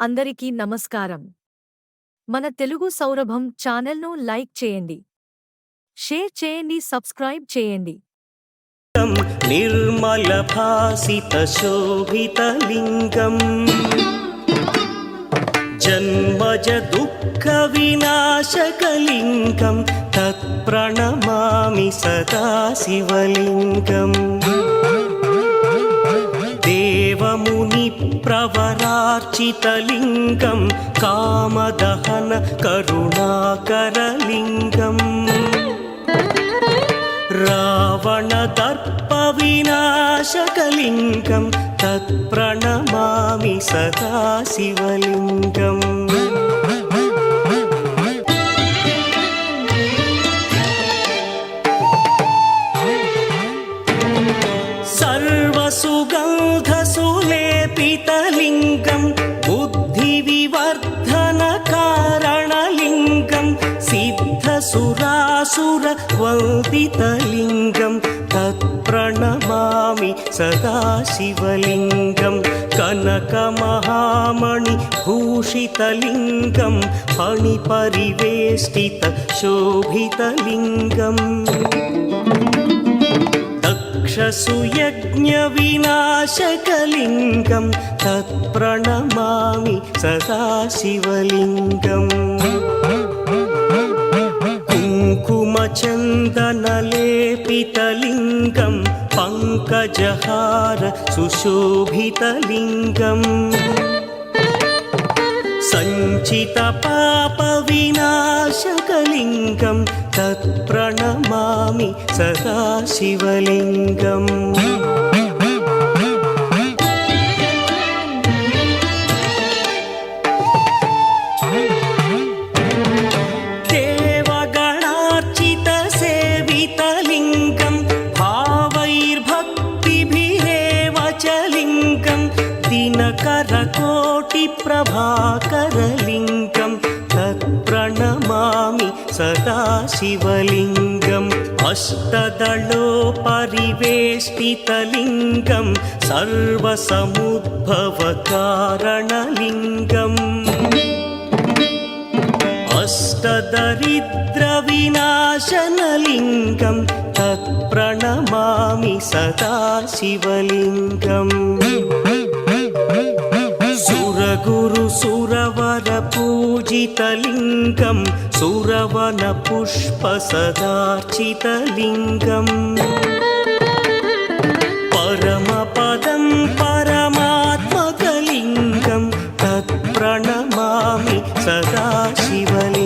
అందరికీ నమస్కారం. మన తెలుగు సౌరభం ఛానల్ను లైక్ చేయండి, షేర్ చేయండి, సబ్స్క్రైబ్ చేయండి. నిర్మల భాసిత శోభితలింగం జన్మజ దుఃఖ వినాశకలింగం తత్ప్రణమామి సదా శివలింగం. దేవముని ప్రవరార్చితలింగం కామదహన కరుణాకరలింగం. రావణదర్ప వినాశకలింగం తత్ప్రణమామి సదా శివలింగం. సర్వసుగంధసులేపితలింగం బుద్ధివివర్ధన కారణలింగం సిద్ధసురాసుర వందితలింగం తత్ప్రణమామి సదా శివలింగం. కనకమహామణి భూషితలింగం ఫణిపరివేష్టిత శోభితలింగం. దక్షసుయజ్ఞ వినాశకలింగం తత్ప్రణమామి సదా శివలింగం. కుంకుమచందనలేపితలింగం పంకజహార సుశోభితలింగం. సంచిత పాప వినాశకలింగం తత్ప్రణమామి సదా శివలింగం. దేవగణార్చిత సేవితలింగం భావైర్భక్తిభిరేవ చ లింగం దినకరకోటి ప్రభాకరలింగం తత్ప్రణమామి సదా శివలింగం. అష్టదళోపరివేష్టితలింగం సర్వసముద్భవకారణలింగం. అష్టదరిద్ర వినాశనలింగం తత్ప్రణమామి సదా శివలింగం. సురగురు సురవర పూజితలింగం సురవన పుష్ప సదార్చితలింగం. పరమపదం పరమాత్మకలింగం తత్ప్రణమామి సదా శివలింగం.